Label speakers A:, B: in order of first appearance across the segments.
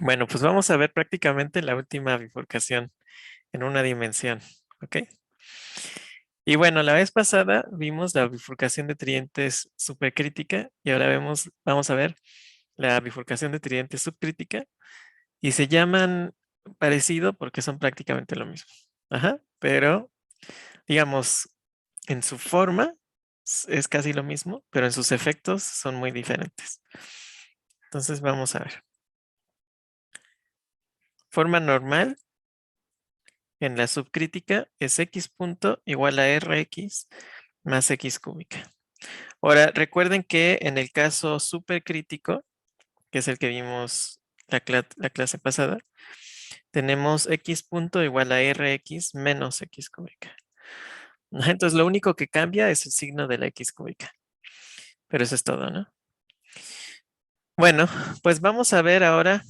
A: Bueno, pues vamos a ver prácticamente la última bifurcación en una dimensión, ¿ok? Y bueno, la vez pasada vimos la bifurcación de tridentes supercrítica y ahora vamos a ver la bifurcación de tridentes subcrítica y se llaman parecido porque son prácticamente lo mismo. Ajá, pero digamos, en su forma es casi lo mismo, pero en sus efectos son muy diferentes. Entonces vamos a ver. Forma normal en la subcrítica es x punto igual a rx más x cúbica. Ahora, recuerden que en el caso supercrítico, que es el que vimos la clase pasada, tenemos x punto igual a rx menos x cúbica. Ajá, entonces, lo único que cambia es el signo de la x cúbica. Pero eso es todo, ¿no? Bueno, pues vamos a ver ahora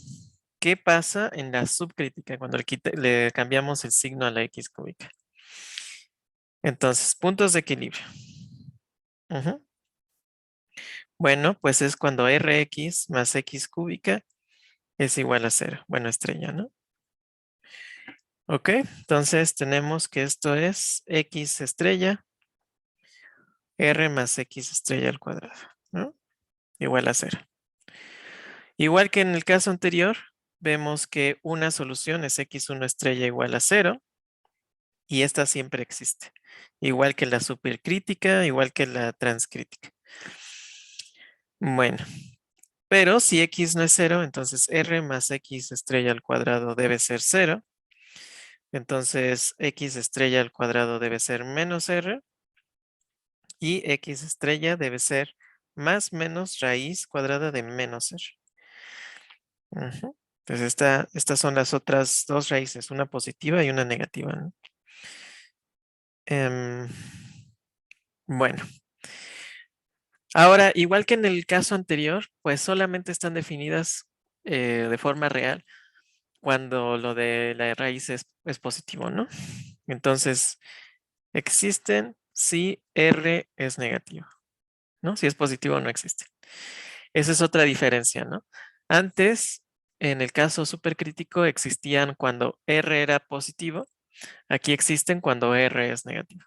A: qué pasa en la subcrítica cuando le cambiamos el signo a la x cúbica. Entonces, puntos de equilibrio. Ujú. Bueno, pues es cuando Rx más X cúbica es igual a 0. Bueno, estrella, ¿no? Ok, entonces tenemos que esto es X estrella, R más X estrella al cuadrado, ¿no? Igual a 0. Igual que en el caso anterior, vemos que una solución es X1 estrella igual a 0 y esta siempre existe. Igual que la supercrítica, igual que la transcrítica. Bueno, pero si X no es 0, entonces R más X estrella al cuadrado debe ser 0. Entonces X estrella al cuadrado debe ser menos R y X estrella debe ser más menos raíz cuadrada de menos R. Ujú. Entonces estas son las otras dos raíces, una positiva y una negativa, ¿no? Em, bueno, ahora igual que en el caso anterior, pues solamente están definidas de forma real cuando lo de la raíz es positivo, ¿no? Entonces, existen si R es negativo, ¿no? Si es positivo no existe. Esa es otra diferencia, ¿no? Antes, en el caso supercrítico, existían cuando R era positivo. Aquí existen cuando R es negativo.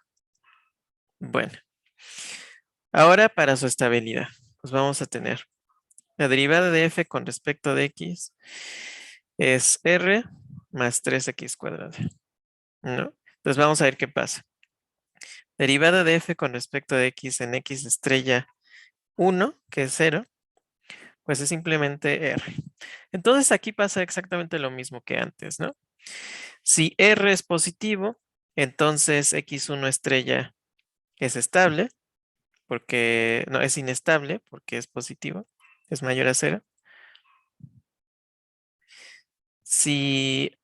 A: Bueno, ahora para su estabilidad, pues vamos a tener la derivada de f con respecto de x es R más 3x cuadrado, ¿no? Entonces vamos a ver qué pasa. Derivada de f con respecto de x en x estrella 1, que es 0, pues es simplemente R. Entonces aquí pasa exactamente lo mismo que antes, ¿no? Si R es positivo, entonces x1 estrella es estable, porque no es inestable, porque es positivo, es mayor a 0. Si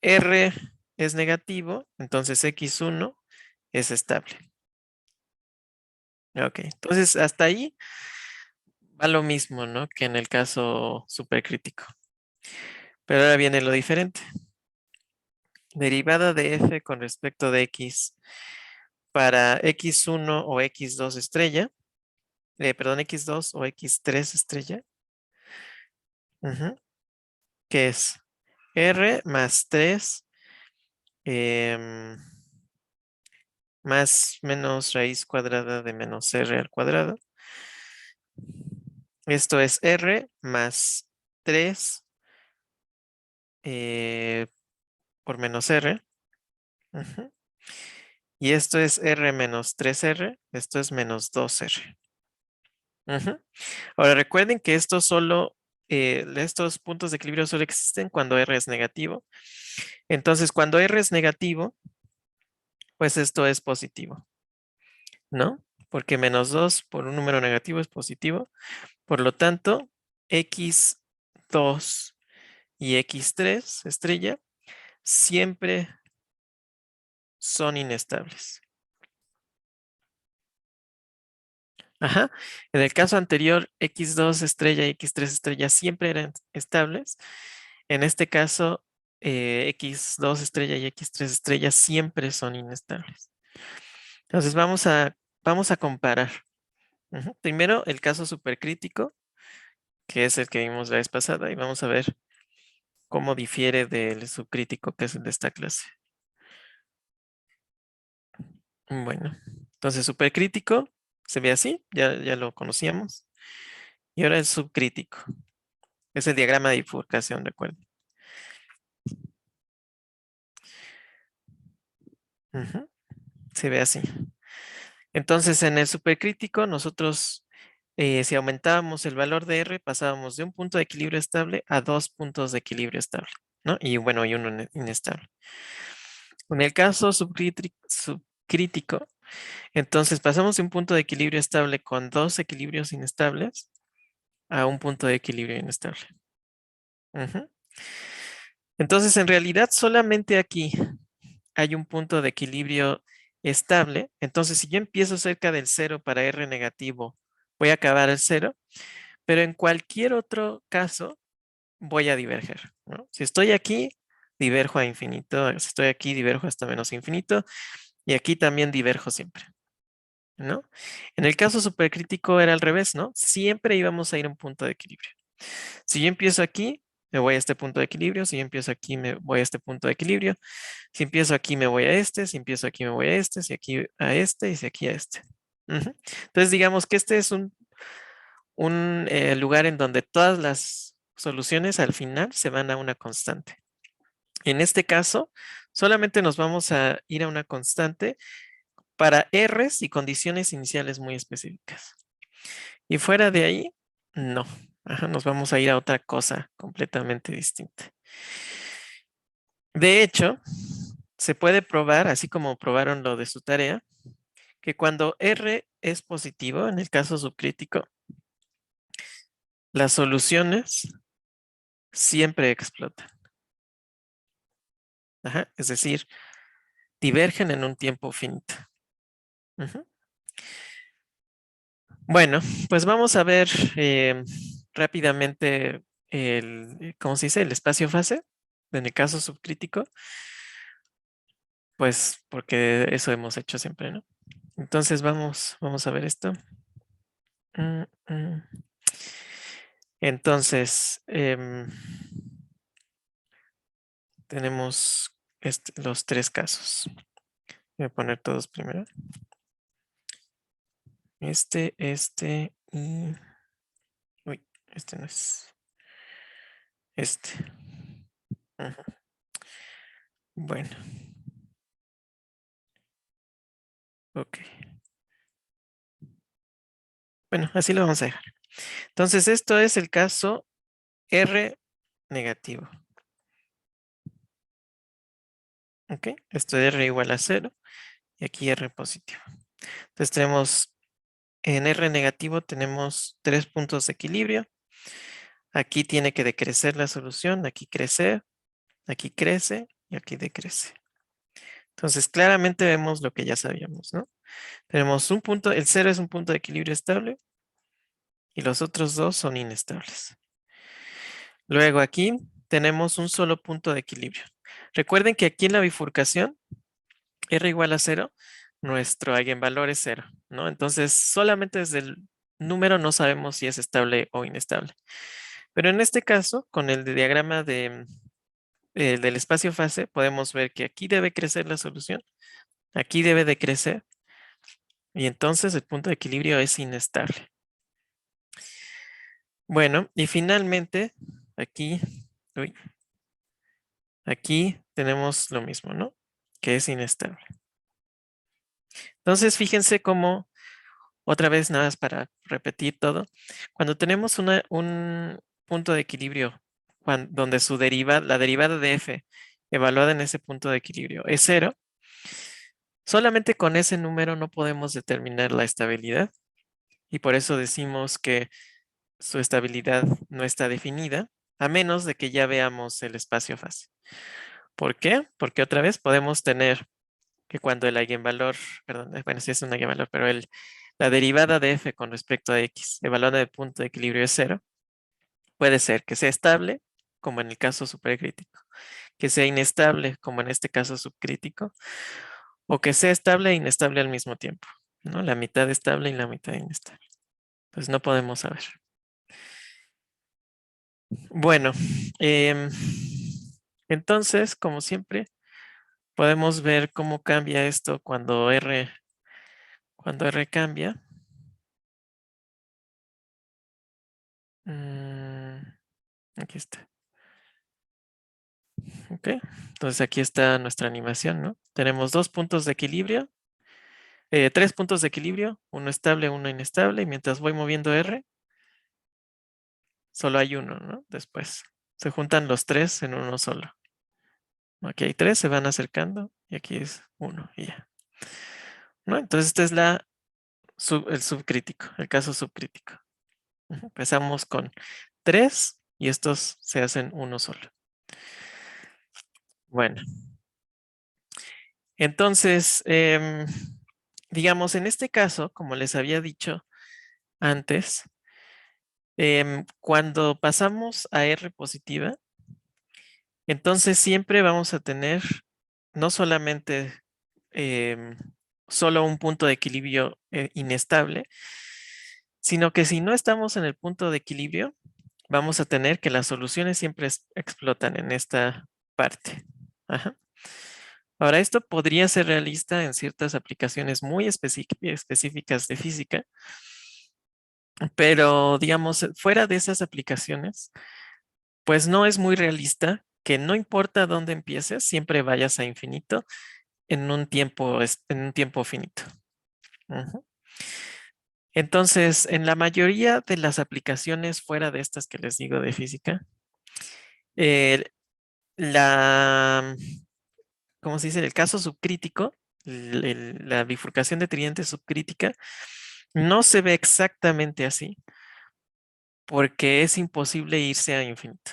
A: R es negativo, entonces x1 es estable. Ok, entonces hasta ahí va lo mismo, ¿no? Que en el caso supercrítico. Pero ahora viene lo diferente. Derivada de f con respecto de x para x1 o x2 estrella, perdón, x2 o x3 estrella, que es r más 3 más menos raíz cuadrada de menos r al cuadrado. Esto es r más 3 por menos r. Y esto es r menos 3r, esto es menos 2r. Ahora recuerden que estos puntos de equilibrio solo existen cuando r es negativo. Entonces, cuando r es negativo, pues esto es positivo, ¿no? Porque menos 2 por un número negativo es positivo. Por lo tanto, x2 y x3 estrella siempre son inestables. Ajá. En el caso anterior, x2 estrella y x3 estrella siempre eran estables. En este caso, x2 estrella y x3 estrella siempre son inestables. Entonces vamos a comparar. Primero, el caso supercrítico, que es el que vimos la vez pasada, y vamos a ver cómo difiere del subcrítico, que es el de esta clase. Bueno, entonces supercrítico se ve así, ya lo conocíamos. Y ahora el subcrítico. Es el diagrama de bifurcación, recuerden. Ujú, se ve así. Entonces, en el supercrítico, nosotros, si aumentábamos el valor de R, pasábamos de un punto de equilibrio estable a dos puntos de equilibrio estable, ¿no? Y bueno, y uno inestable. En el caso subcrítico, entonces pasamos de un punto de equilibrio estable con dos equilibrios inestables a un punto de equilibrio inestable. Ujú. Entonces, en realidad, solamente aquí hay un punto de equilibrio estable. Entonces, si yo empiezo cerca del cero para R negativo, voy a acabar al cero, pero en cualquier otro caso voy a diverger, ¿no? Si estoy aquí, diverjo a infinito. Si estoy aquí, diverjo hasta menos infinito. Y aquí también diverjo siempre, ¿no? En el caso supercrítico era al revés, ¿no? Siempre íbamos a ir a un punto de equilibrio. Si yo empiezo aquí, me voy a este punto de equilibrio. Si yo empiezo aquí, me voy a este punto de equilibrio. Si empiezo aquí, me voy a este. Si empiezo aquí, me voy a este. Si aquí a este y si aquí a este. Ujú. Entonces, digamos que este es un lugar en donde todas las soluciones al final se van a una constante. En este caso, solamente nos vamos a ir a una constante para R's y condiciones iniciales muy específicas. Y fuera de ahí, no. Ajá, nos vamos a ir a otra cosa completamente distinta. De hecho, se puede probar, así como probaron lo de su tarea, que cuando R es positivo, en el caso subcrítico, las soluciones siempre explotan. Ajá, es decir, divergen en un tiempo finito. Ujú. Bueno, pues vamos a ver rápidamente ¿cómo se dice? El espacio-fase, en el caso subcrítico, pues porque eso hemos hecho siempre, ¿no? Entonces vamos a ver esto. Mm, mm. Entonces, tenemos los tres casos. Voy a poner todos primero. Este y... Uy, este no es. Este. Ujú. Bueno, ok. Bueno, así lo vamos a dejar. Entonces, esto es el caso R negativo. Ok, esto es R igual a 0 y aquí R positivo. Entonces tenemos, en R negativo tenemos tres puntos de equilibrio. Aquí tiene que decrecer la solución, aquí crece y aquí decrece. Entonces claramente vemos lo que ya sabíamos, ¿no? Tenemos un punto, el 0 es un punto de equilibrio estable y los otros dos son inestables. Luego aquí tenemos un solo punto de equilibrio. Recuerden que aquí en la bifurcación, R igual a 0, nuestro eigenvalor es 0, ¿no? Entonces solamente desde el número no sabemos si es estable o inestable. Pero en este caso, con el diagrama del espacio fase, podemos ver que aquí debe crecer la solución, aquí debe de crecer, y entonces el punto de equilibrio es inestable. Bueno, y finalmente, aquí, uy, aquí tenemos lo mismo, ¿no? Que es inestable. Entonces, fíjense cómo, otra vez nada más para repetir todo, cuando tenemos un punto de equilibrio donde la derivada de f evaluada en ese punto de equilibrio es 0, solamente con ese número no podemos determinar la estabilidad y por eso decimos que su estabilidad no está definida, a menos de que ya veamos el espacio fase. ¿Por qué? Porque otra vez podemos tener que cuando el eigenvalor, perdón, bueno, sí es un eigenvalor, pero la derivada de f con respecto a x, evaluada de punto de equilibrio es 0, puede ser que sea estable, como en el caso supercrítico, que sea inestable, como en este caso subcrítico, o que sea estable e inestable al mismo tiempo, ¿no? La mitad estable y la mitad inestable. Pues no podemos saber. Bueno, Entonces, como siempre, podemos ver cómo cambia esto cuando R cambia. Mm, Aquí está. Ok. Entonces aquí está nuestra animación, ¿no? Tenemos dos puntos de equilibrio, tres puntos de equilibrio, uno estable, uno inestable, y mientras voy moviendo R, solo hay uno, ¿no? Después se juntan los tres en uno solo. Aquí hay tres, se van acercando, y aquí es uno, y ya. ¿No? Entonces este es el subcrítico, el caso subcrítico. Empezamos con tres y estos se hacen uno solo. Bueno, entonces, digamos, en este caso, como les había dicho antes, cuando pasamos a R positiva, entonces siempre vamos a tener no solamente em, solo un punto de equilibrio inestable, sino que si no estamos en el punto de equilibrio, vamos a tener que las soluciones siempre explotan en esta parte. Ajá. Ahora, esto podría ser realista en ciertas aplicaciones muy específicas de física, pero digamos, fuera de esas aplicaciones, pues no es muy realista que no importa dónde empieces, siempre vayas a infinito en un tiempo, en un tiempo finito. Ujú. Entonces, en la mayoría de las aplicaciones fuera de estas que les digo de física, eh, la, ¿cómo se dice? El caso subcrítico, la bifurcación de tridente subcrítica, no se ve exactamente así porque es imposible irse a infinito.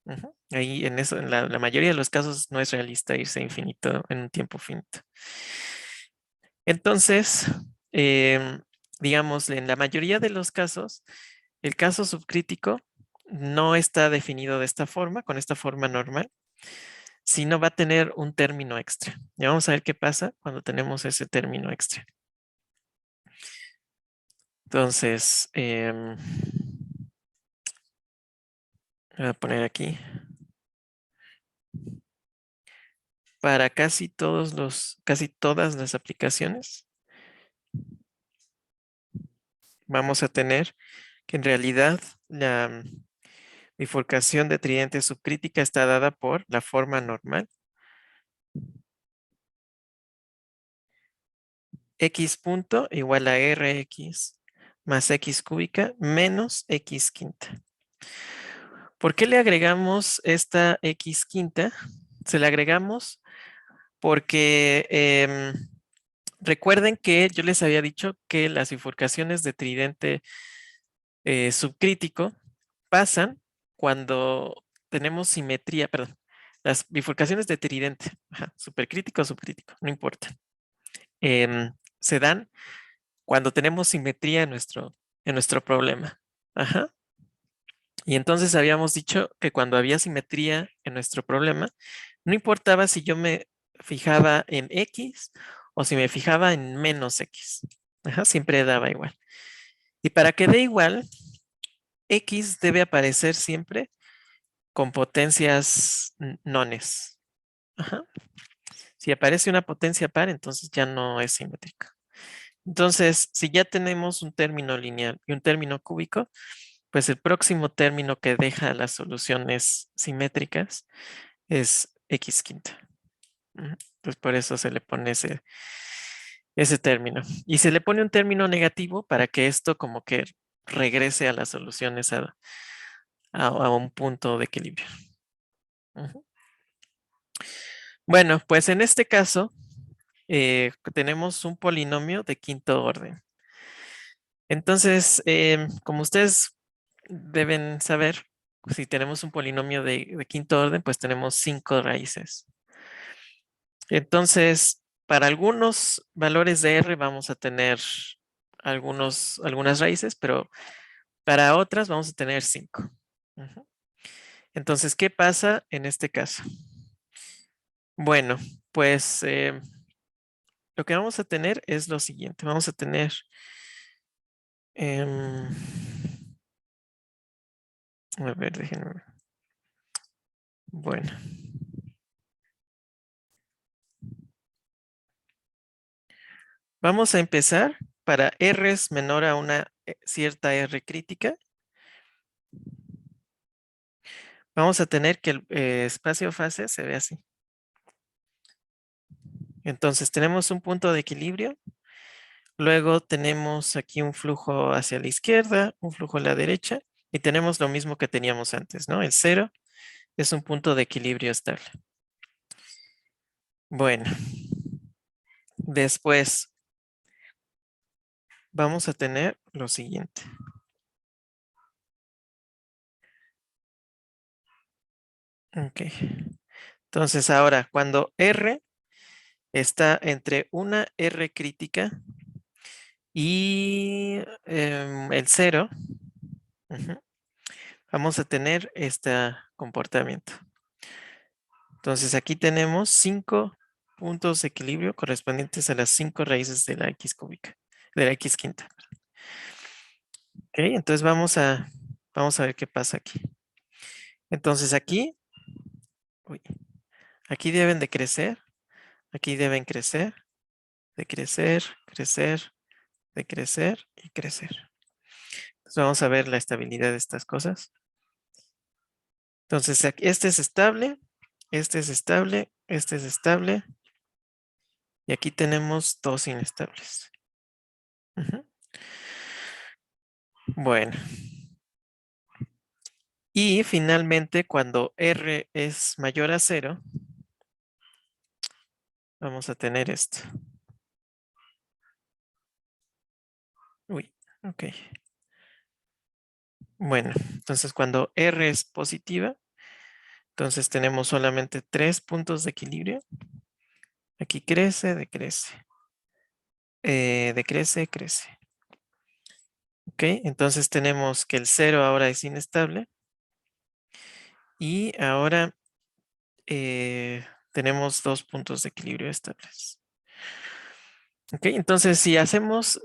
A: Ujú. Ahí en eso, en la mayoría de los casos no es realista irse a infinito en un tiempo finito. Entonces, digamos, en la mayoría de los casos, el caso subcrítico no está definido de esta forma, con esta forma normal, sino va a tener un término extra. Ya vamos a ver qué pasa cuando tenemos ese término extra. Entonces, voy a poner aquí. Para casi todas las aplicaciones, vamos a tener que en realidad la bifurcación de tridente subcrítica está dada por la forma normal. X punto igual a Rx más X cúbica menos X quinta. ¿Por qué le agregamos esta X quinta? Se la agregamos porque recuerden que yo les había dicho que las bifurcaciones de tridente subcrítico pasan cuando tenemos simetría, perdón, las bifurcaciones de tridente, supercrítico o subcrítico, no importa, se dan cuando tenemos simetría en nuestro problema. Ajá. Y entonces habíamos dicho que cuando había simetría en nuestro problema, no importaba si yo me fijaba en X o si me fijaba en menos X. Ajá, siempre daba igual. Y para que dé igual, X debe aparecer siempre con potencias nones. Ajá. Si aparece una potencia par, entonces ya no es simétrico. Entonces, si ya tenemos un término lineal y un término cúbico, pues el próximo término que deja las soluciones simétricas es x quinta. Pues por eso se le pone ese término. Y se le pone un término negativo para que esto como que regrese a las soluciones a un punto de equilibrio. Ujú. Bueno, pues en este caso tenemos un polinomio de quinto orden. Entonces, como ustedes deben saber, si tenemos un polinomio de quinto orden, pues tenemos 5 raíces. Entonces, para algunos valores de R vamos a tener algunas raíces, pero para otras vamos a tener 5. Entonces, ¿qué pasa en este caso? Bueno, pues lo que vamos a tener es lo siguiente. Vamos a tener a ver, déjenme Bueno. Vamos a empezar para R es menor a una cierta R crítica. Vamos a tener que el espacio fase se ve así. Entonces tenemos un punto de equilibrio. Luego tenemos aquí un flujo hacia la izquierda, un flujo a la derecha. Y tenemos lo mismo que teníamos antes, ¿no? El cero es un punto de equilibrio estable. Bueno, después vamos a tener lo siguiente. Ok. Entonces ahora, cuando R está entre una R crítica y el cero, vamos a tener este comportamiento. Entonces aquí tenemos 5 puntos de equilibrio correspondientes a las 5 raíces de la x cúbica, de la x quinta. Ok, entonces vamos a ver qué pasa aquí. Entonces aquí, aquí deben de crecer, aquí deben crecer, decrecer, crecer, decrecer y crecer. Entonces vamos a ver la estabilidad de estas cosas. Entonces este es estable, este es estable, este es estable. Y aquí tenemos dos inestables. Bueno. Y finalmente, cuando R es mayor a 0, vamos a tener esto. Uy, ok. Bueno, entonces cuando R es positiva, entonces tenemos solamente 3 puntos de equilibrio. Aquí crece, decrece. Decrece, crece. Ok, entonces tenemos que el 0 ahora es inestable. Y ahora tenemos 2 puntos de equilibrio estables. Ok, entonces si hacemos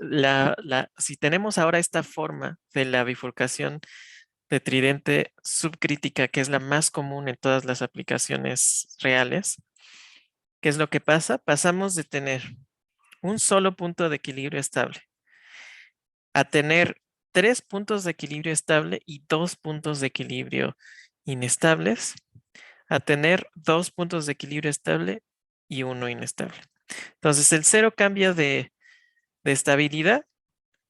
A: si tenemos ahora esta forma de la bifurcación de tridente subcrítica, que es la más común en todas las aplicaciones reales, ¿qué es lo que pasa? Pasamos de tener un solo punto de equilibrio estable a tener 3 puntos de equilibrio estable y 2 puntos de equilibrio inestables, a tener 2 puntos de equilibrio estable y uno inestable. Entonces el cero cambia de estabilidad.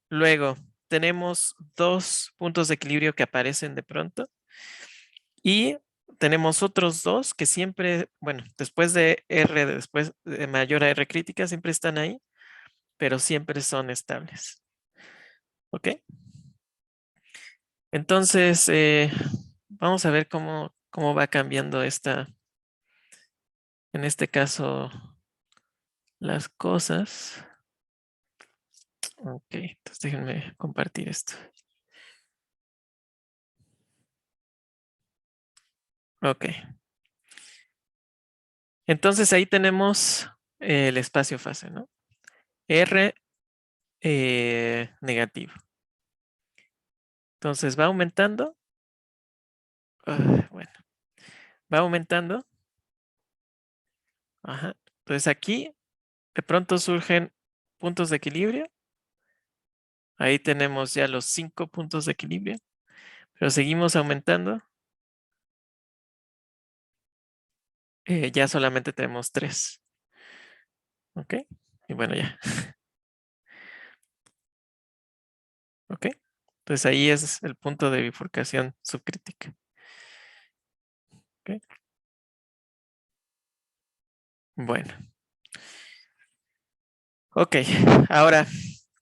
A: Luego tenemos 2 puntos de equilibrio que aparecen de pronto y tenemos otros 2 que siempre, bueno, después de R, después de mayor a R crítica, siempre están ahí, pero siempre son estables. ¿Ok? Entonces, vamos a ver cómo va cambiando en este caso, las cosas. Ok, entonces déjenme compartir esto. Ok. Entonces ahí tenemos el espacio fase, ¿no? R negativo. Entonces va aumentando. Bueno, va aumentando. Ajá. Entonces aquí de pronto surgen puntos de equilibrio. Ahí tenemos ya los 5 puntos de equilibrio. Pero seguimos aumentando. Ya solamente tenemos 3. ¿Ok? Y bueno, ya. ¿Ok? Entonces ahí es el punto de bifurcación subcrítica. ¿Ok? Bueno. Ok. Ahora,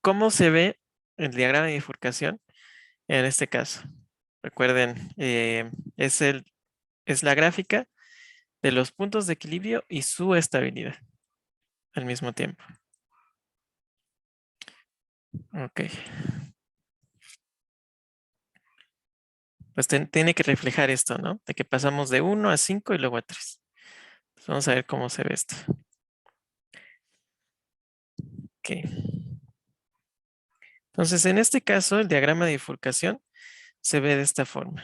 A: ¿cómo se ve el diagrama de bifurcación en este caso? Recuerden, es la gráfica de los puntos de equilibrio y su estabilidad al mismo tiempo. Ok. Pues tiene que reflejar esto, ¿no? De que pasamos de 1 a 5 y luego a 3. Pues vamos a ver cómo se ve esto. Ok. Entonces, en este caso, el diagrama de bifurcación se ve de esta forma.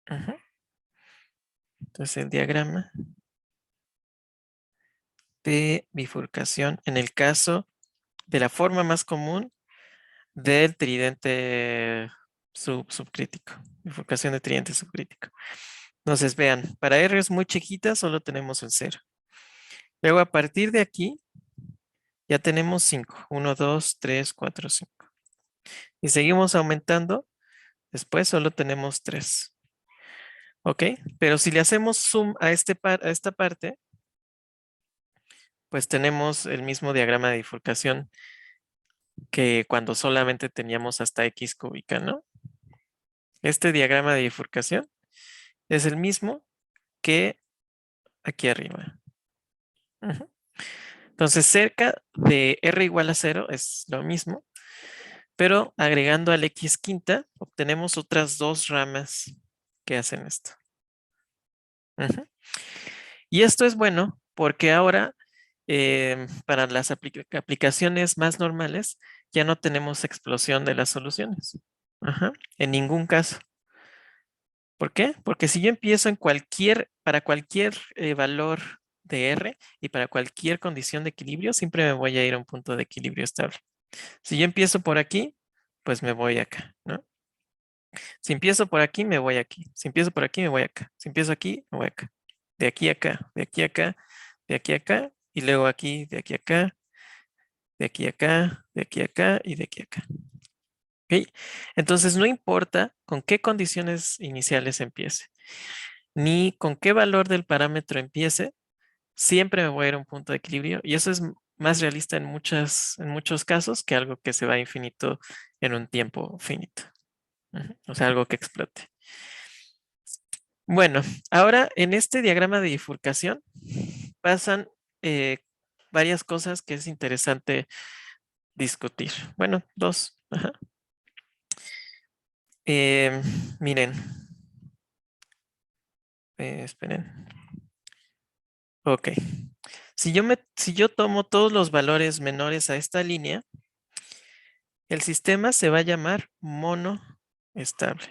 A: Ujú. Entonces el diagrama de bifurcación en el caso de la forma más común del tridente subcrítico, bifurcación de tridente subcrítico. Entonces vean, para R es muy chiquita, solo tenemos el 0. Luego a partir de aquí ya tenemos 5. 1, 2, 3, 4, 5. Y seguimos aumentando, después solo tenemos 3. ¿Ok? Pero si le hacemos zoom a esta parte, pues tenemos el mismo diagrama de bifurcación que cuando solamente teníamos hasta X cúbica, ¿no? Este diagrama de bifurcación es el mismo que aquí arriba. Ujú. Entonces, cerca de R igual a 0 es lo mismo, pero agregando al X quinta, obtenemos otras dos ramas que hacen esto. Ujú. Y esto es bueno porque ahora, para las aplicaciones más normales, ya no tenemos explosión de las soluciones. Ajá, en ningún caso. ¿Por qué? Porque si yo empiezo para cualquier valor de R y para cualquier condición de equilibrio, siempre me voy a ir a un punto de equilibrio estable. Si yo empiezo por aquí, pues me voy acá, ¿no? Si empiezo por aquí, me voy aquí. Si empiezo por aquí, me voy acá. Si empiezo aquí, me voy acá. De aquí a acá, de aquí a acá, de aquí a acá, y luego aquí, de aquí a acá, de aquí a acá, de aquí a acá y de aquí a acá. ¿Ok? Entonces, no importa con qué condiciones iniciales empiece, ni con qué valor del parámetro empiece, siempre me voy a ir a un punto de equilibrio y eso es más realista en muchos casos que algo que se va a infinito en un tiempo finito. O sea, algo que explote. Bueno, ahora en este diagrama de bifurcación pasan eh, varias cosas que es interesante discutir. Bueno, dos. Ajá. Em, Miren, esperen. Ok. Si yo tomo todos los valores menores a esta línea, el sistema se va a llamar mono estable.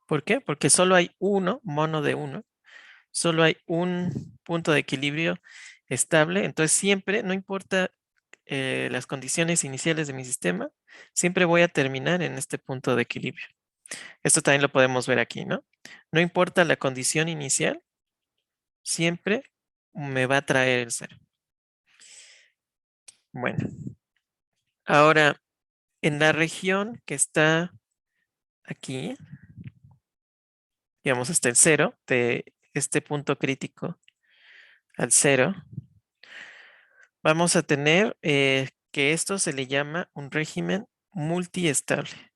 A: ¿Por qué? Porque solo hay mono de uno, solo hay un punto de equilibrio estable. Entonces siempre, no importa las condiciones iniciales de mi sistema, siempre voy a terminar en este punto de equilibrio. Esto también lo podemos ver aquí, ¿no? No importa la condición inicial, siempre me va a traer el 0. Bueno, ahora en la región que está aquí, digamos hasta el 0, de este punto crítico al 0, vamos a tener que esto se le llama un régimen multiestable.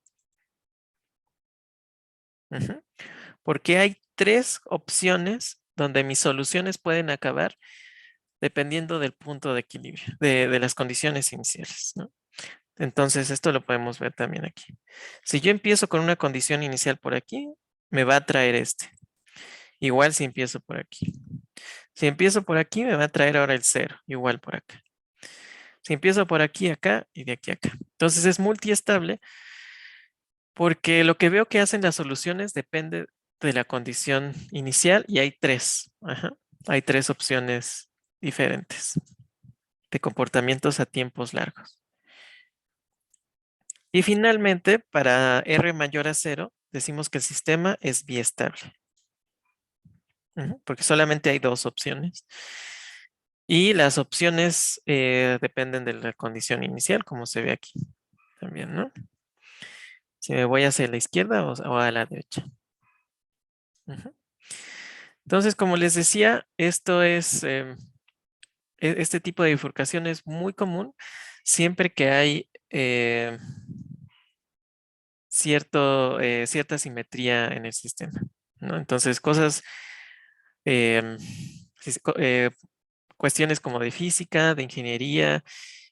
A: Ujú. Porque hay tres opciones donde mis soluciones pueden acabar dependiendo del punto de equilibrio, de las condiciones iniciales, ¿no? Entonces, esto lo podemos ver también aquí. Si yo empiezo con una condición inicial por aquí, me va a traer este. Igual si empiezo por aquí. Si empiezo por aquí, me va a traer ahora el 0, igual por acá. Si empiezo por aquí, acá y de aquí a acá. Entonces es multiestable porque lo que veo que hacen las soluciones depende de la condición inicial y hay tres. Ajá. Hay tres opciones diferentes de comportamientos a tiempos largos. Y finalmente, para R mayor a 0, decimos que el sistema es biestable. Porque solamente hay dos opciones. Y las opciones dependen de la condición inicial, como se ve aquí también, ¿no? Si me voy hacia la izquierda o a la derecha. Entonces, como les decía, este tipo de bifurcación es muy común siempre que hay cierta simetría en el sistema, ¿no? Entonces, em, cuestiones como de física, de ingeniería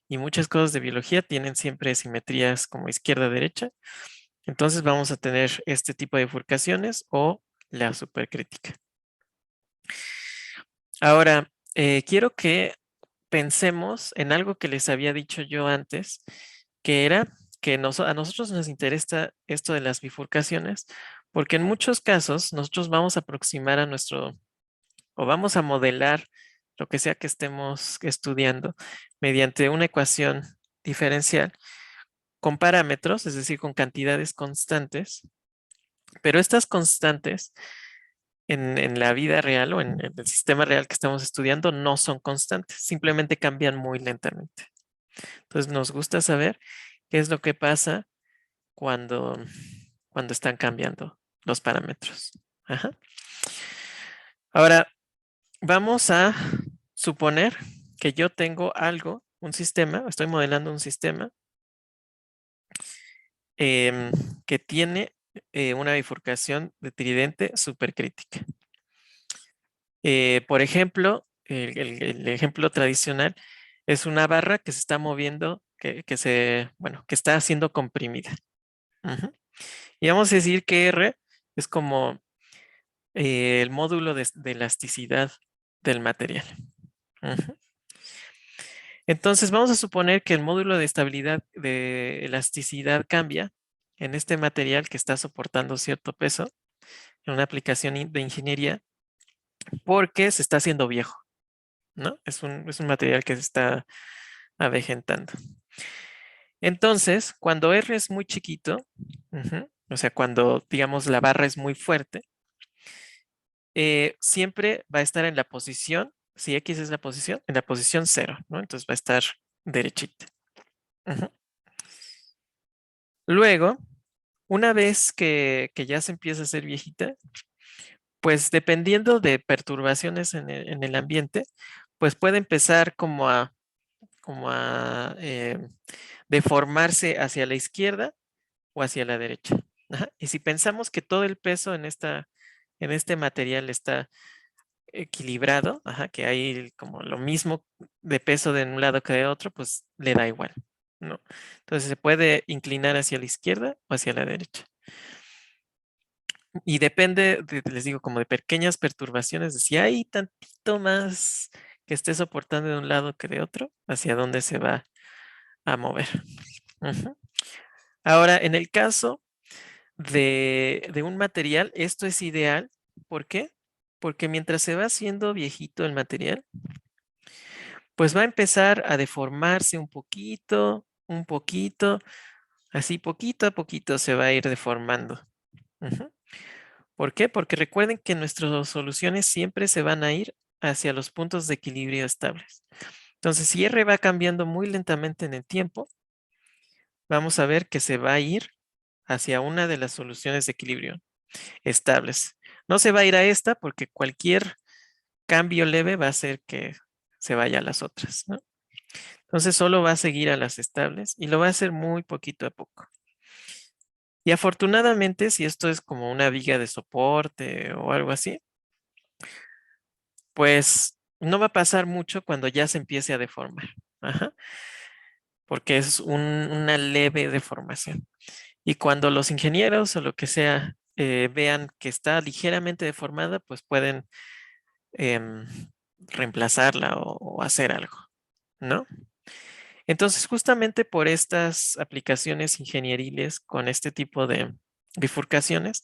A: y muchas cosas de biología tienen siempre simetrías como izquierda-derecha. Entonces vamos a tener este tipo de bifurcaciones o la supercrítica. Ahora, quiero que pensemos en algo que les había dicho yo antes, que era que a nosotros nos interesa esto de las bifurcaciones Porque en muchos casos nosotros vamos a aproximar o vamos a modelar lo que sea que estemos estudiando mediante una ecuación diferencial con parámetros, es decir, con cantidades constantes, pero estas constantes en la vida real o en el sistema real que estamos estudiando no son constantes, simplemente cambian muy lentamente. Entonces nos gusta saber qué es lo que pasa cuando, cuando están cambiando los parámetros. Ajá. Ahora, vamos a suponer que yo tengo algo, un sistema, estoy modelando un sistema em, que tiene una bifurcación de tridente supercrítica. Por ejemplo, el ejemplo tradicional es una barra que se está moviendo, bueno, que está siendo comprimida. Ujú. Y vamos a decir que R es como el módulo de elasticidad del material. Ujú. Entonces vamos a suponer que el módulo de estabilidad de elasticidad cambia en este material que está soportando cierto peso en una aplicación de ingeniería porque se está haciendo viejo, ¿no? Es un material que se está avejentando. Entonces, cuando R es muy chiquito, o sea, cuando digamos la barra es muy fuerte, siempre va a estar en la posición, si X es la posición, en la posición 0, ¿no? Entonces va a estar derechita. Ujú. Luego, una vez que ya se empieza a hacer viejita, pues dependiendo de perturbaciones en el ambiente, pues puede empezar como a deformarse hacia la izquierda o hacia la derecha. Ajá. Y si pensamos que todo el peso en este material está equilibrado, ajá, que hay como lo mismo de peso de un lado que de otro, pues le da igual, ¿no? Entonces se puede inclinar hacia la izquierda o hacia la derecha. Y depende, les digo, como de pequeñas perturbaciones, de si hay tantito más que esté soportando de un lado que de otro, hacia dónde se va a mover. Ujú. Ahora, en el caso de un material, esto es ideal. ¿Por qué? Porque mientras se va haciendo viejito el material, pues va a empezar a deformarse un poquito, así poquito a poquito se va a ir deformando. Ujú. ¿Por qué? Porque recuerden que nuestras soluciones siempre se van a ir hacia los puntos de equilibrio estables. Entonces, si R va cambiando muy lentamente en el tiempo, vamos a ver que se va a ir hacia una de las soluciones de equilibrio estables. No se va a ir a esta porque cualquier cambio leve va a hacer que se vaya a las otras, ¿no? Entonces solo va a seguir a las estables y lo va a hacer muy poquito a poco. Y afortunadamente, si esto es como una viga de soporte o algo así, pues no va a pasar mucho cuando ya se empiece a deformar. Ajá, porque es una leve deformación. Y cuando los ingenieros o lo que sea vean que está ligeramente deformada, pues pueden em, reemplazarla o hacer algo, ¿no? Entonces, justamente por estas aplicaciones ingenieriles con este tipo de bifurcaciones,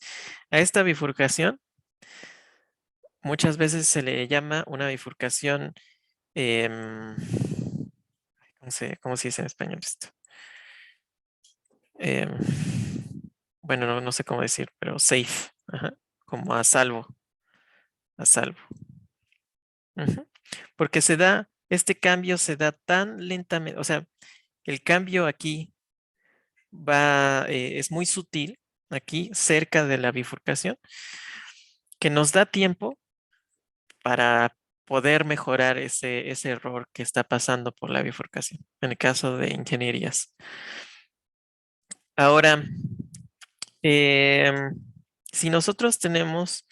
A: a esta bifurcación muchas veces se le llama una bifurcación, em, cómo se dice en español esto? Em, bueno, no sé cómo decir, pero safe, ajá, como a salvo, a salvo. Ujú. Porque este cambio se da tan lentamente, o sea, el cambio aquí es muy sutil, aquí cerca de la bifurcación, que nos da tiempo para poder mejorar ese error que está pasando por la bifurcación, en el caso de ingenierías. Ahora, em, si nosotros tenemos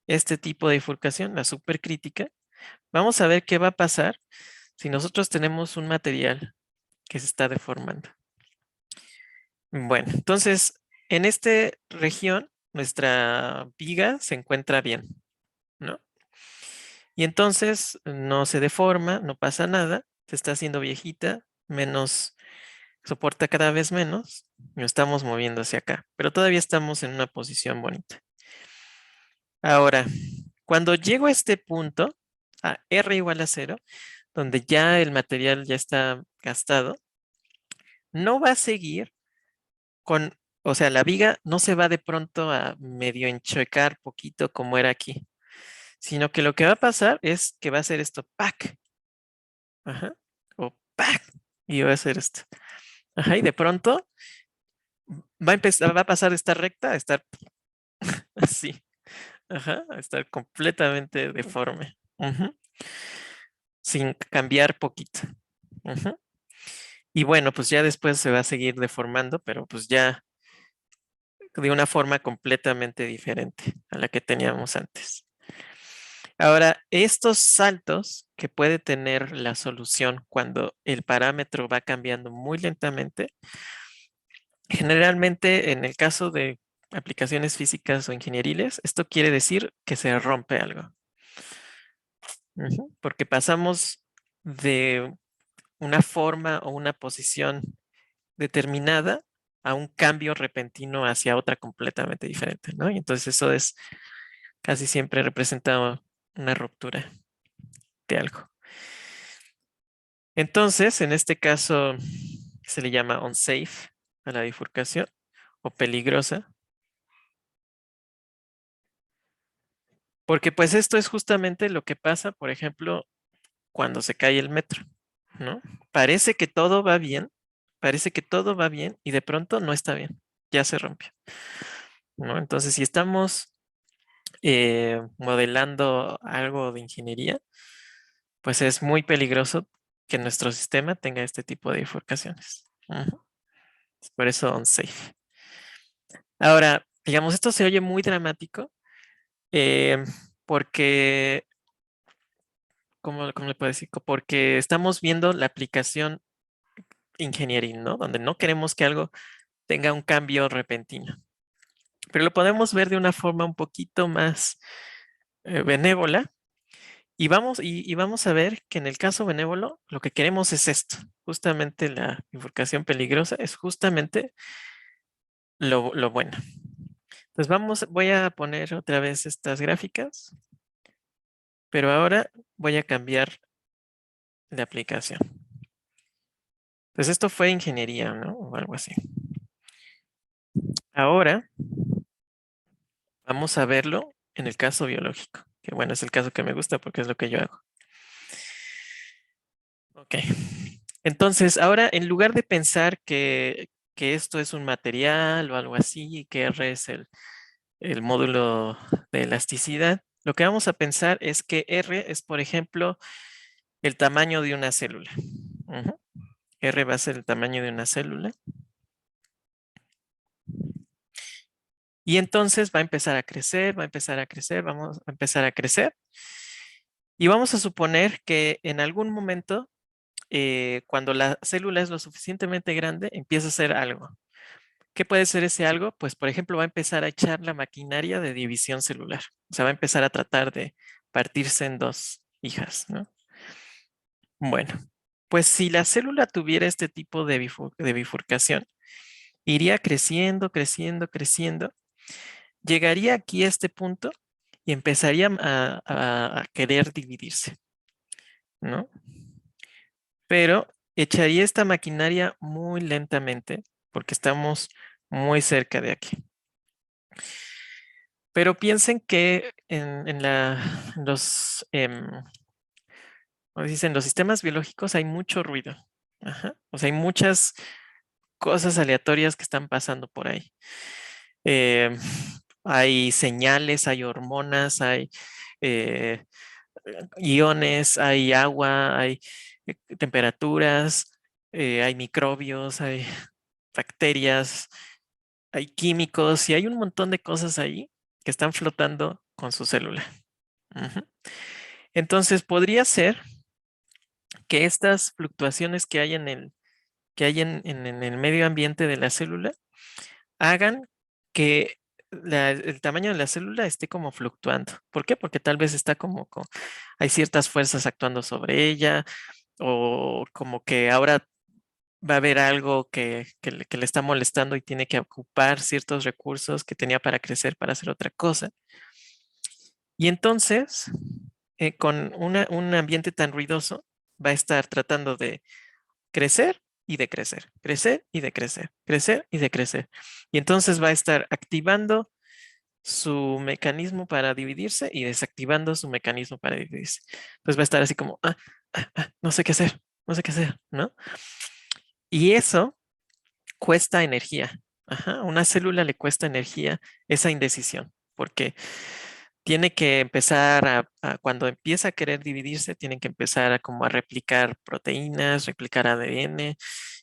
A: este tipo de bifurcación, la supercrítica, vamos a ver qué va a pasar si nosotros tenemos un material que se está deformando. Bueno, entonces, en esta región, nuestra viga se encuentra bien, ¿no? Y entonces no se deforma, no pasa nada, se está haciendo viejita, menos soporta cada vez menos y nos estamos moviendo hacia acá, pero todavía estamos en una posición bonita. Ahora, cuando llego a este punto, a R igual a 0, donde ya el material ya está gastado, no va a seguir con, o sea, la viga no se va de pronto a medio enchocar poquito como era aquí, sino que lo que va a pasar es que va a hacer esto, ¡pac! Ajá, o ¡pac! Y va a hacer esto. Ajá, y de pronto va a pasar de estar recta a estar así. Ajá, a estar completamente deforme. Ujú, sin cambiar poquito. Ujú. Y bueno, pues ya después se va a seguir deformando, pero pues ya de una forma completamente diferente a la que teníamos antes. Ahora, estos saltos que puede tener la solución cuando el parámetro va cambiando muy lentamente, generalmente en el caso de aplicaciones físicas o ingenieriles, esto quiere decir que se rompe algo. Ujú, porque pasamos de una forma o una posición determinada a un cambio repentino hacia otra completamente diferente, ¿no? Y entonces eso es casi siempre representa una ruptura de algo. Entonces, en este caso se le llama unsafe a la bifurcación o peligrosa, porque pues esto es justamente lo que pasa, por ejemplo, cuando se cae el metro, ¿no? Parece que todo va bien, parece que todo va bien y de pronto no está bien, ya se rompió, ¿no? Entonces, si estamos modelando algo de ingeniería, pues es muy peligroso que nuestro sistema tenga este tipo de bifurcaciones. Ujú. Por eso unsafe. Ahora, digamos, esto se oye muy dramático eh, porque, ¿cómo le puedo decir? Porque estamos viendo la aplicación ingenieril, ¿no? Donde no queremos que algo tenga un cambio repentino. Pero lo podemos ver de una forma un poquito más benévola y vamos a ver que en el caso benévolo lo que queremos es esto. Justamente la bifurcación peligrosa es justamente lo bueno. Entonces voy a poner otra vez estas gráficas, pero ahora voy a cambiar de aplicación. Pues esto fue ingeniería, ¿no? O algo así. Ahora vamos a verlo en el caso biológico, que bueno, es el caso que me gusta porque es lo que yo hago. Ok. Entonces, ahora en lugar de pensar que esto es un material o algo así y que R es el módulo de elasticidad, lo que vamos a pensar es que R es, por ejemplo, el tamaño de una célula. Ujú. R va a ser el tamaño de una célula. Y entonces va a empezar a crecer, va a empezar a crecer, vamos a empezar a crecer. Y vamos a suponer que en algún momento, cuando la célula es lo suficientemente grande, empieza a hacer algo. ¿Qué puede ser ese algo? Pues, por ejemplo, va a empezar a echar la maquinaria de división celular. O sea, va a empezar a tratar de partirse en dos hijas, ¿no? Bueno, pues si la célula tuviera este tipo de bifurcación, iría creciendo, creciendo, creciendo, llegaría aquí a este punto y empezaría a querer dividirse, ¿no? Pero echaría esta maquinaria muy lentamente porque estamos muy cerca de aquí. Pero piensen que en como dicen, los sistemas biológicos hay mucho ruido. Ajá. O sea, hay muchas cosas aleatorias que están pasando por ahí. Em, Hay señales, hay hormonas, hay eh, iones, hay agua, hay temperaturas, hay microbios, hay bacterias, hay químicos y hay un montón de cosas ahí que están flotando con su célula. Ujú. Entonces, podría ser que estas fluctuaciones que hay en el medio ambiente de la célula hagan que el tamaño de la célula esté como fluctuando. ¿Por qué? Porque tal vez está hay ciertas fuerzas actuando sobre ella o como que ahora va a haber algo que le está molestando y tiene que ocupar ciertos recursos que tenía para crecer para hacer otra cosa. Y entonces, con un ambiente tan ruidoso, va a estar tratando de crecer y decrecer, crecer y decrecer, crecer y decrecer. Y entonces va a estar activando su mecanismo para dividirse y desactivando su mecanismo para dividirse. Pues va a estar así como, no sé qué hacer, no sé qué hacer, ¿no? Y eso cuesta energía. Ajá, a una célula le cuesta energía esa indecisión, porque tiene que empezar cuando empieza a querer dividirse, tiene que empezar a como a replicar proteínas, replicar ADN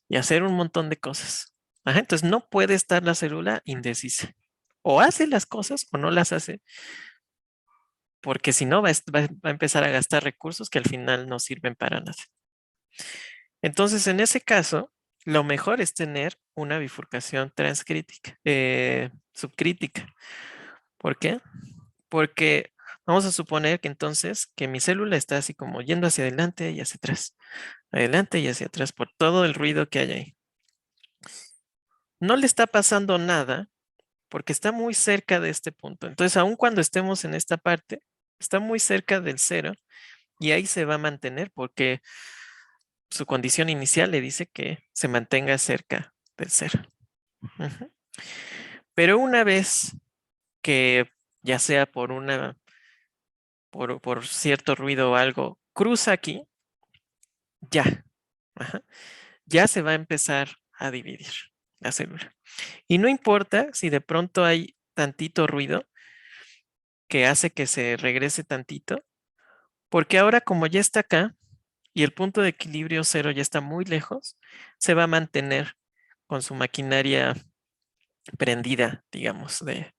A: y hacer un montón de cosas. Ajá, entonces no puede estar la célula indecisa. O hace las cosas o no las hace, porque si no va a empezar a gastar recursos que al final no sirven para nada. Entonces, en ese caso, lo mejor es tener una bifurcación transcrítica, subcrítica. ¿Por qué? Porque vamos a suponer que entonces que mi célula está así como yendo hacia adelante y hacia adelante y hacia atrás por todo el ruido que hay ahí. No le está pasando nada porque está muy cerca de este punto. Entonces, aun cuando estemos en esta parte, está muy cerca del cero y ahí se va a mantener porque su condición inicial le dice que se mantenga cerca del cero. Ujú. Pero una vez que ya sea por cierto ruido o algo, cruza aquí, ya, ajá, ya se va a empezar a dividir la célula. Y no importa si de pronto hay tantito ruido que hace que se regrese tantito, porque ahora como ya está acá y el punto de equilibrio cero ya está muy lejos, se va a mantener con su maquinaria prendida, digamos, de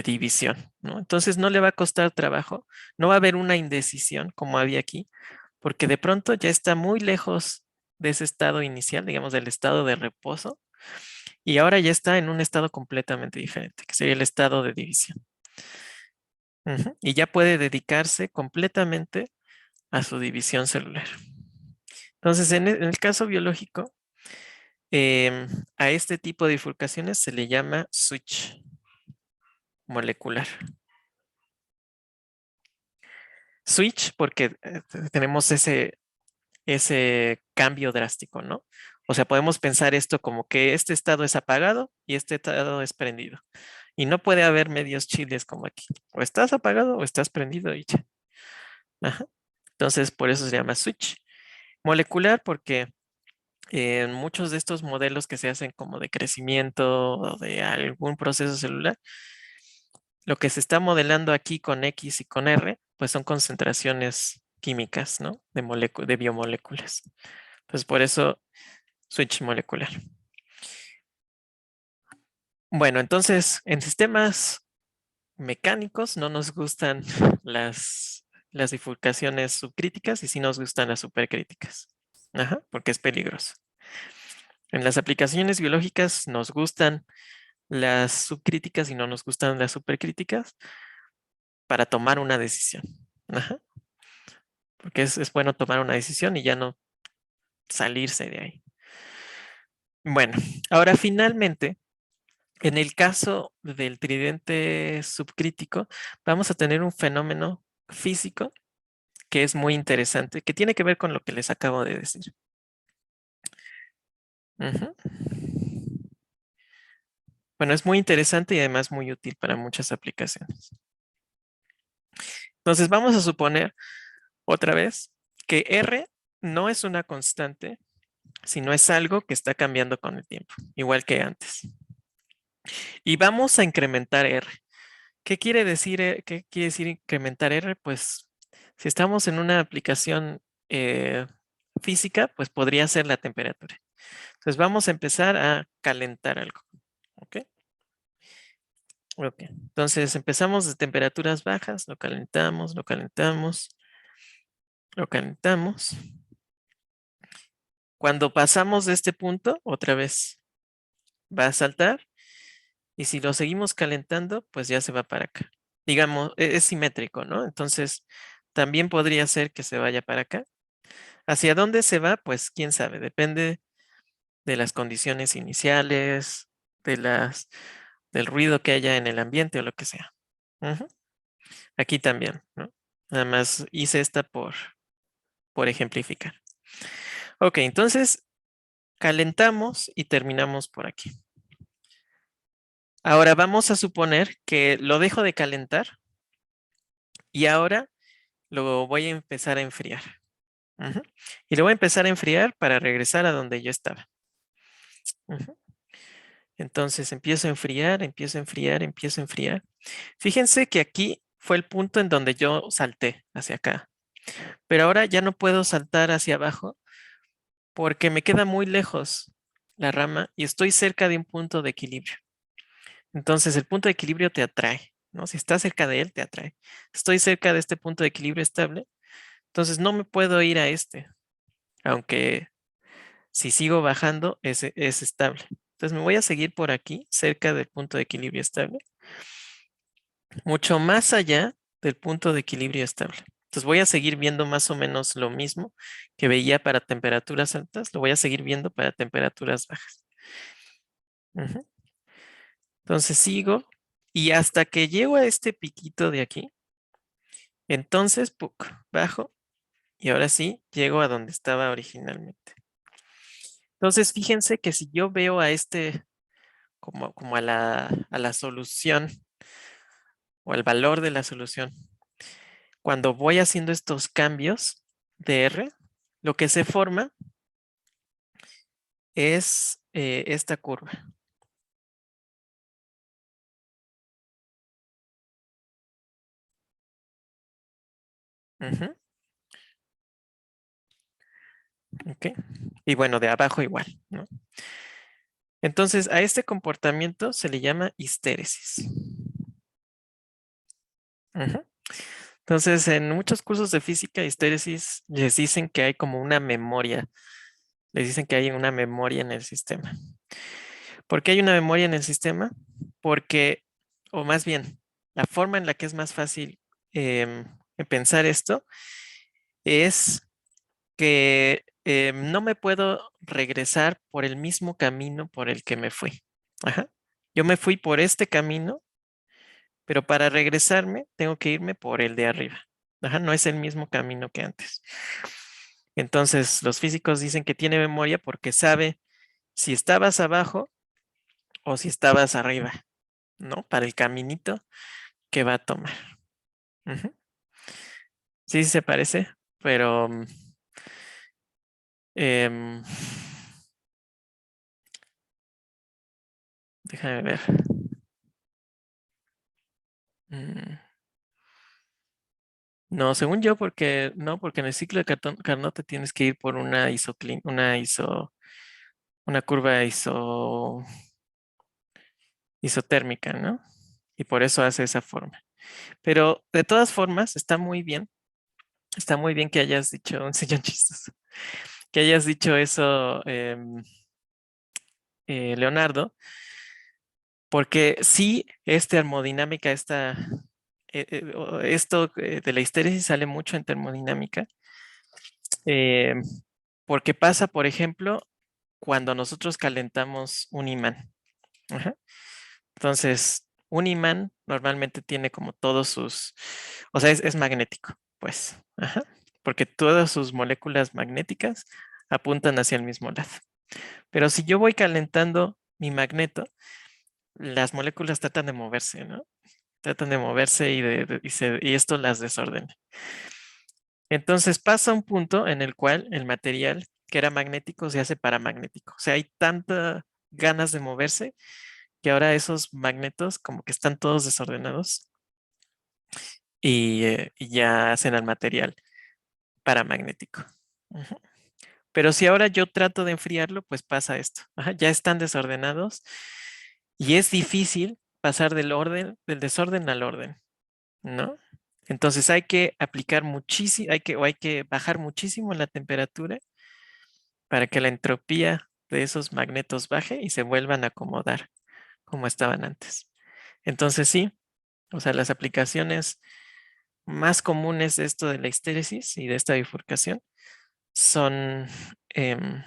A: división, ¿no? Entonces no le va a costar trabajo, no va a haber una indecisión como había aquí, porque de pronto ya está muy lejos de ese estado inicial, digamos, del estado de reposo, y ahora ya está en un estado completamente diferente, que sería el estado de división. Ujú. Y ya puede dedicarse completamente a su división celular. Entonces, en el caso biológico, a este tipo de bifurcaciones se le llama switch molecular. Switch porque tenemos ese cambio drástico, ¿no? O sea, podemos pensar esto como que este estado es apagado y este estado es prendido. Y no puede haber medios chiles como aquí. O estás apagado o estás prendido y ya. Ajá. Entonces, por eso se llama switch molecular porque en muchos de estos modelos que se hacen como de crecimiento o de algún proceso celular, lo que se está modelando aquí con X y con R, pues son concentraciones químicas, ¿no? De biomoléculas. Pues por eso switch molecular. Bueno, entonces en sistemas mecánicos no nos gustan las bifurcaciones subcríticas y sí nos gustan las supercríticas. Ajá, porque es peligroso. En las aplicaciones biológicas nos gustan las subcríticas y no nos gustan las supercríticas para tomar una decisión. Ajá, porque es bueno tomar una decisión y ya no salirse de ahí. Bueno, ahora finalmente, en el caso del tridente subcrítico, vamos a tener un fenómeno físico que es muy interesante, que tiene que ver con lo que les acabo de decir. Ujú. Bueno, es muy interesante y además muy útil para muchas aplicaciones. Entonces vamos a suponer otra vez que R no es una constante, sino es algo que está cambiando con el tiempo, igual que antes. Y vamos a incrementar R. ¿Qué quiere decir incrementar R? Pues si estamos en una aplicación física, pues podría ser la temperatura. Entonces vamos a empezar a calentar algo. ¿Ok? Ok. Entonces empezamos de temperaturas bajas, lo calentamos, lo calentamos, lo calentamos. Cuando pasamos de este punto, otra vez va a saltar y si lo seguimos calentando, pues ya se va para acá. Digamos, es simétrico, ¿no? Entonces también podría ser que se vaya para acá. ¿Hacia dónde se va? Pues quién sabe, depende de las condiciones iniciales, del ruido que haya en el ambiente o lo que sea. Ujú. Aquí también, ¿no? Nada más hice esta por ejemplificar. Ok, entonces calentamos y terminamos por aquí. Ahora vamos a suponer que lo dejo de calentar y ahora lo voy a empezar a enfriar. Ujú. Y lo voy a empezar a enfriar para regresar a donde yo estaba. Ujú. Entonces empiezo a enfriar, empiezo a enfriar, empiezo a enfriar. Fíjense que aquí fue el punto en donde yo salté hacia acá. Pero ahora ya no puedo saltar hacia abajo porque me queda muy lejos la rama y estoy cerca de un punto de equilibrio. Entonces el punto de equilibrio te atrae, ¿no? Si estás cerca de él, te atrae. Estoy cerca de este punto de equilibrio estable, entonces no me puedo ir a este, aunque si sigo bajando es estable. Entonces me voy a seguir por aquí, cerca del punto de equilibrio estable, mucho más allá del punto de equilibrio estable. Entonces voy a seguir viendo más o menos lo mismo que veía para temperaturas altas, lo voy a seguir viendo para temperaturas bajas. Ujú. Entonces sigo y hasta que llego a este piquito de aquí, entonces bajo y ahora sí llego a donde estaba originalmente. Entonces fíjense que si yo veo a este como a la solución o al valor de la solución, cuando voy haciendo estos cambios de R, lo que se forma es esta curva. Ujú, ok. Y bueno, de abajo igual, ¿no? Entonces, a este comportamiento se le llama histéresis. Ujú. Entonces, en muchos cursos de física, histéresis les dicen que hay como una memoria, les dicen que hay una memoria en el sistema. ¿Por qué hay una memoria en el sistema? Porque, o más bien, la forma en la que es más fácil pensar esto es que no me puedo regresar por el mismo camino por el que me fui. Ajá. Yo me fui por este camino, pero para regresarme tengo que irme por el de arriba. Ajá, no es el mismo camino que antes. Entonces, los físicos dicen que tiene memoria porque sabe si estabas abajo o si estabas arriba, ¿no? Para el caminito que va a tomar. Ujú. Sí, se parece, pero em, déjame ver. Mm, No, según yo, porque no, porque en el ciclo de Carnot te tienes que ir por una curva isotérmica, ¿no? Y por eso hace esa forma. Pero de todas formas, está muy bien que hayas dicho, un sillón chistoso, que hayas dicho eso, Leonardo, porque sí, termodinámica, esto de la histéresis sale mucho en termodinámica, eh, porque pasa, por ejemplo, cuando nosotros calentamos un imán. Ajá. Entonces, un imán normalmente tiene como todos o sea, es magnético, pues, ajá, porque todas sus moléculas magnéticas apuntan hacia el mismo lado. Pero si yo voy calentando mi magneto, las moléculas tratan de moverse, ¿no? Tratan de moverse y esto las desordena. Entonces pasa un punto en el cual el material que era magnético se hace paramagnético. O sea, hay tanta ganas de moverse que ahora esos magnetos como que están todos desordenados y ya hacen al material paramagnético. Ujú. Pero si ahora yo trato de enfriarlo, pues pasa esto. Ajá, ya están desordenados y es difícil pasar del desorden al orden, ¿no? Entonces hay que aplicar muchísimo, hay que bajar muchísimo la temperatura para que la entropía de esos magnetos baje y se vuelvan a acomodar como estaban antes. Entonces sí, o sea, las aplicaciones más comunes de esto de la histéresis y de esta bifurcación son em,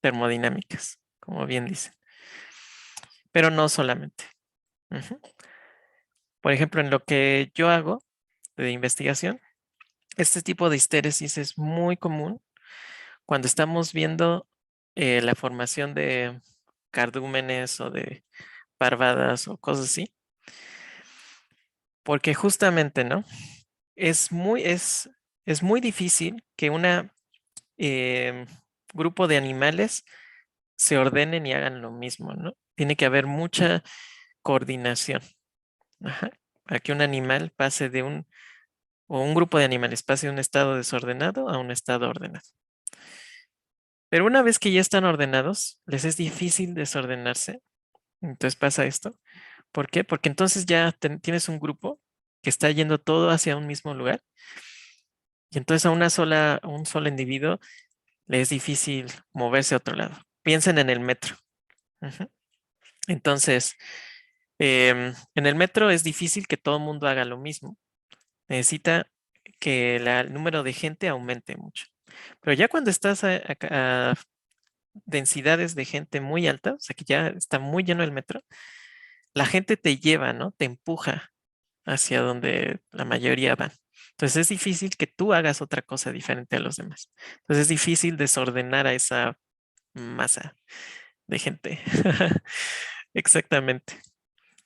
A: termodinámicas, como bien dicen. Pero no solamente. Ujú. Por ejemplo, en lo que yo hago de investigación, este tipo de histéresis es muy común cuando estamos viendo la formación de cardúmenes o de parvadas o cosas así, porque justamente, ¿no? Es muy difícil que un grupo de animales se ordenen y hagan lo mismo, ¿no? Tiene que haber mucha coordinación, ajá, para que un animal pase o un grupo de animales pase de un estado desordenado a un estado ordenado. Pero una vez que ya están ordenados, les es difícil desordenarse. Entonces pasa esto. ¿Por qué? Porque entonces ya tienes un grupo que está yendo todo hacia un mismo lugar y entonces a un solo individuo le es difícil moverse a otro lado. Piensen en el metro. Ujú. Entonces, en el metro es difícil que todo el mundo haga lo mismo. Necesita que el número de gente aumente mucho. Pero ya cuando estás a densidades de gente muy alta, o sea que ya está muy lleno el metro, la gente te lleva, ¿no? Te empuja hacia donde la mayoría van. Entonces es difícil que tú hagas otra cosa diferente a los demás. Entonces es difícil desordenar a esa masa de gente. Exactamente.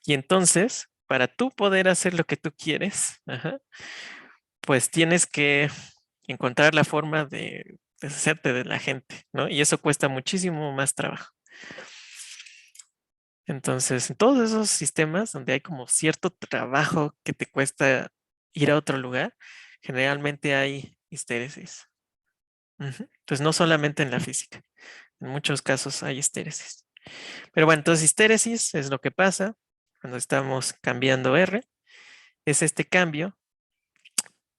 A: Y entonces, para tú poder hacer lo que tú quieres, ajá, pues tienes que encontrar la forma de deshacerte de la gente, ¿no? Y eso cuesta muchísimo más trabajo. Entonces, en todos esos sistemas donde hay como cierto trabajo que te cuesta ir a otro lugar, generalmente hay histéresis. Ujú. Entonces, no solamente en la física, en muchos casos hay histéresis. Pero bueno, entonces histéresis es lo que pasa cuando estamos cambiando R. Es este cambio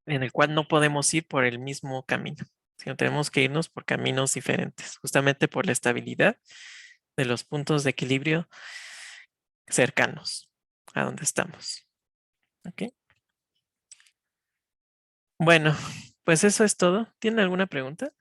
A: en el cual no podemos ir por el mismo camino, sino tenemos que irnos por caminos diferentes, justamente por la estabilidad de los puntos de equilibrio cercanos a donde estamos. ¿Ok? Bueno, pues eso es todo. ¿Tiene alguna pregunta?